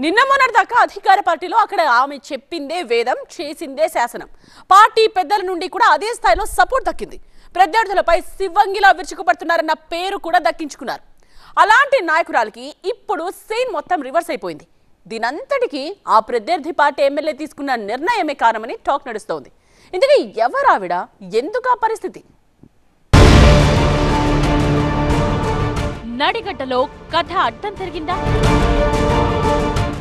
నిన్న మొన్నటిదాకా అధికార పార్టీలో అక్కడ ఆమె చెప్పిందే వేదం, చేసిందే శాసనం. పార్టీ పెద్దల నుండి కూడా అదే స్థాయిలో సపోర్ట్ దక్కింది. ప్రత్యర్థులపై శివంగిలా విరుచుకుపడుతున్నారన్న పేరు కూడా దక్కించుకున్నారు. అలాంటి నాయకురాలికి ఇప్పుడు సీన్ మొత్తం రివర్స్ అయిపోయింది. దీనంతటికీ ఆ ప్రత్యర్థి పార్టీ ఎమ్మెల్యే తీసుకున్న నిర్ణయమే కారణమని టాక్ నడుస్తోంది. ఇంతకీ ఎవరావిడ, ఎందుకు ఆ పరిస్థితి? నడిగడ్డలో కథ అడ్డం తిరిగిందా?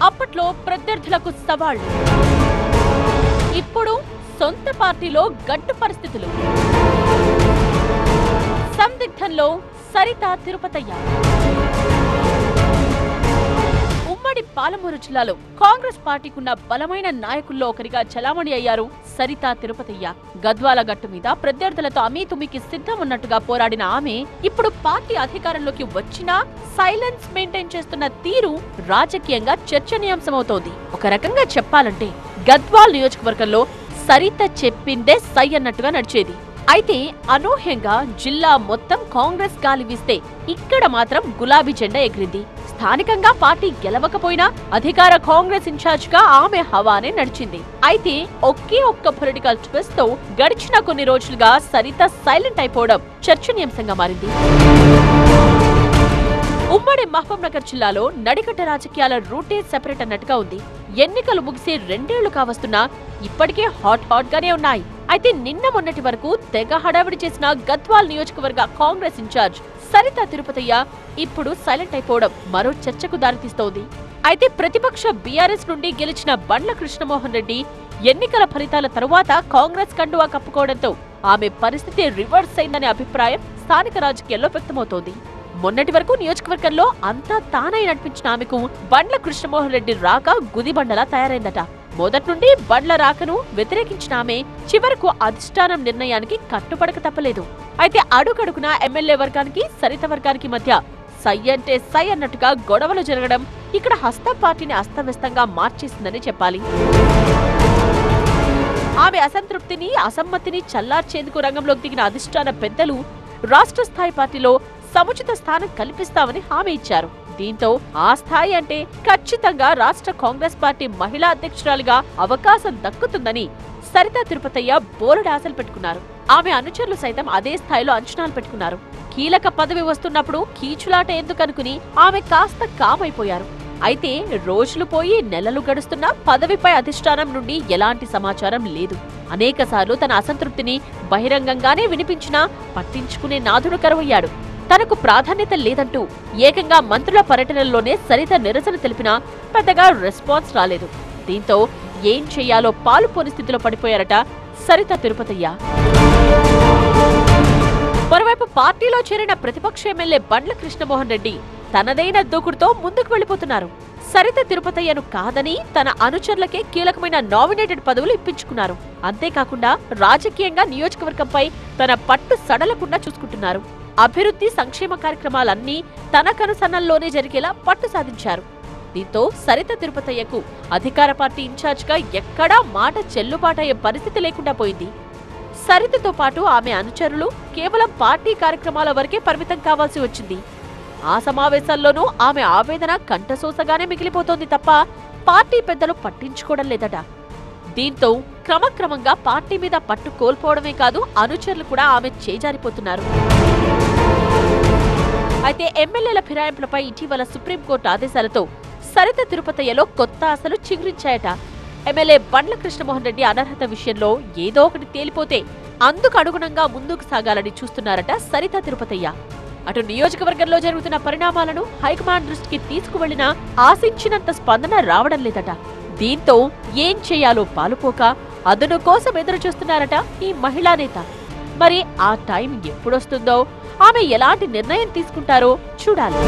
అప్పట్లో ప్రత్యర్థులకు సవాళ్లు, ఇప్పుడు సొంత పార్టీలో గడ్డు పరిస్థితులు. సందిగ్ధంలో సరిత తిరుపతయ్య. ఉమ్మడి పాలమూరు జిల్లాలో కాంగ్రెస్ పార్టీకున్న బలమైన నాయకుల్లో ఒకరిగా చలామణి అయ్యారు సరిత తిరుపతయ్య. గద్వాల గట్టు మీద ప్రత్యర్థులతో అమీతుమికి సిద్ధం ఉన్నట్టుగా పోరాడిన ఆమె ఇప్పుడు పార్టీ అధికారంలోకి వచ్చినా సైలెన్స్ మెయింటైన్ చేస్తున్న తీరు రాజకీయంగా చర్చనీయాంశమవుతోంది. ఒక రకంగా చెప్పాలంటే గద్వాల్ నియోజకవర్గంలో సరిత చెప్పిందే సై అన్నట్టుగా నడిచేది. అయితే అనూహ్యంగా జిల్లా మొత్తం కాంగ్రెస్ గాలి వీస్తే ఇక్కడ మాత్రం గులాబీ జెండా ఎగిరింది. స్థానికంగా పార్టీ గెలవకపోయినా అధికార కాంగ్రెస్ ఇన్ఛార్జ్ గా ఆమె హవానే నడిచింది. అయితే ఒకే ఒక్క పొలిటికల్ ట్విస్ట్ తో గడిచిన కొన్ని రోజులుగా సరిత సైలెంట్ అయిపోవడం చర్చనీయాంశంగా మారింది. ఉమ్మడి మహబూబ్ నగర్ జిల్లాలో నడికట్ట రాజకీయాల రూటే సెపరేట్ అన్నట్టుగా ఉంది. ఎన్నికలు ముగిసి 2 ఏళ్లు కావస్తున్నా ఇప్పటికే హాట్ గానే ఉన్నాయి. అయితే నిన్న మొన్నటి వరకు తెగ హడావిడి చేసిన గద్వాల్ నియోజకవర్గ కాంగ్రెస్ ఇన్ఛార్జ్ సరిత తిరుపతయ్య ఇప్పుడు సైలెంట్ అయిపోవడం మరో చర్చకు దారితీస్తోంది. అయితే ప్రతిపక్ష బీఆర్ఎస్ నుండి గెలిచిన బండ్ల కృష్ణమోహన్ రెడ్డి ఎన్నికల ఫలితాల తరువాత కాంగ్రెస్ కండువా కప్పుకోవడంతో ఆమె పరిస్థితి రివర్స్ అయిందనే అభిప్రాయం స్థానిక రాజకీయాల్లో వ్యక్తమవుతోంది. మొన్నటి వరకు నియోజకవర్గంలో అంతా తానై నడిపించిన ఆమెకు బండ్ల కృష్ణమోహన్ రెడ్డి రాక గుదిబండలా తయారైందట. మొదటి నుండి బండ్ల రాకను వ్యతిరేకించిన ఆమె చివరకు అధిష్టానం నిర్ణయానికి కట్టుబడక తప్పలేదు. అయితే అడుగడుగునా ఎమ్మెల్యే వర్గానికి సరిత వర్గానికి మధ్య సై అంటే సై అన్నట్టుగా గొడవలు జరగడం ఇక్కడ హస్త పార్టీని అస్తవ్యస్తంగా మార్చేసిందని చెప్పాలి. ఆమె అసంతృప్తిని, అసమ్మతిని చల్లార్చేందుకు రంగంలోకి దిగిన అధిష్టాన పెద్దలు రాష్ట్ర స్థాయి పార్టీలో సముచిత స్థానం కల్పిస్తామని హామీ ఇచ్చారు. దీంతో ఆ స్థాయి అంటే ఖచ్చితంగా రాష్ట్ర కాంగ్రెస్ పార్టీ మహిళా అధ్యక్షురాలిగా అవకాశం దక్కుతుందని సరిత తిరుపతయ్య బోలెడు ఆశలు పెట్టుకున్నారు. ఆమె అనుచరులు సైతం అదే స్థాయిలో అంచనాలు పెట్టుకున్నారు. కీలక పదవి వస్తున్నప్పుడు కీచులాట ఎందుకనుకుని ఆమె కాస్త కామైపోయారు. అయితే రోజులు పోయి నెలలు గడుస్తున్నా పదవిపై అధిష్టానం నుండి ఎలాంటి సమాచారం లేదు. అనేకసార్లు తన అసంతృప్తిని బహిరంగంగానే వినిపించినా పట్టించుకునే నాథుడు కరువయ్యాడు. తనకు ప్రాధాన్యత లేదంటూ ఏకంగా మంత్రుల పర్యటనల్లోనే సరిత నిరసన తెలిపినా పెద్దగా రెస్పాన్స్ రాలేదు. దీంతో ఏం చెయ్యాలో పాలుపోని స్థితిలో పడిపోయారట సరిత తిరుపతయ్య. మరోవైపు పార్టీలో చేరిన ప్రతిపక్ష ఎమ్మెల్యే బండ్ల కృష్ణమోహన్ రెడ్డి తనదైన దూకుడుతో ముందుకు వెళ్లిపోతున్నారు. సరిత తిరుపతయ్యను కాదని తన అనుచరులకే కీలకమైన నామినేటెడ్ పదవులు ఇప్పించుకున్నారు. అంతేకాకుండా రాజకీయంగా నియోజకవర్గంపై తన పట్టు సడలకుండా చూసుకుంటున్నారు. అభివృద్ధి, సంక్షేమ కార్యక్రమాలన్నీ తన కనుసన్నల్లోనే జరిగేలా పట్టు సాధించారు. దీంతో సరిత తిరుపతయ్యకు అధికార పార్టీ ఇన్ఛార్జ్ గా ఎక్కడా మాట చెల్లుబాటయ్యే పరిస్థితి లేకుండా పోయింది. సరితతో పాటు ఆమె అనుచరులు కేవలం పార్టీ కార్యక్రమాల వరకే పరిమితం కావాల్సి వచ్చింది. ఆ సమావేశాల్లోనూ ఆమె ఆవేదన కంఠసోసగానే మిగిలిపోతోంది తప్ప పార్టీ పెద్దలు పట్టించుకోవడం లేదట. దీంతో క్రమక్రమంగా పార్టీ మీద పట్టు కోల్పోవడమే కాదు, అనుచరులు కూడా ఆమె చేజారిపోతున్నారు. అయితే ఎమ్మెల్యేల ఫిరాయింపులపై ఇటీవల సుప్రీంకోర్టు ఆదేశాలతో సరిత తిరుపతయ్యలో కొత్త ఆశలు చిగురించాయట. ఎమ్మెల్యే బండ్ల కృష్ణమోహన్ రెడ్డి అనర్హత విషయంలో ఏదో ఒకటి తేలిపోతే అందుకు అనుగుణంగా ముందుకు సాగాలని చూస్తున్నారట సరిత తిరుపతయ్య. అటు నియోజకవర్గంలో జరుగుతున్న పరిణామాలను హైకమాండ్ దృష్టికి తీసుకువెళ్లినా ఆశించినంత స్పందన రావడం లేదట. దీంతో ఏం చేయాలో పాలుపోక అదును కోసం ఎదురు చూస్తున్నారట ఈ మహిళా నేత. మరి ఆ టైం ఎప్పుడొస్తుందో, ఆమె ఎలాంటి నిర్ణయం తీసుకుంటారో చూడాలి.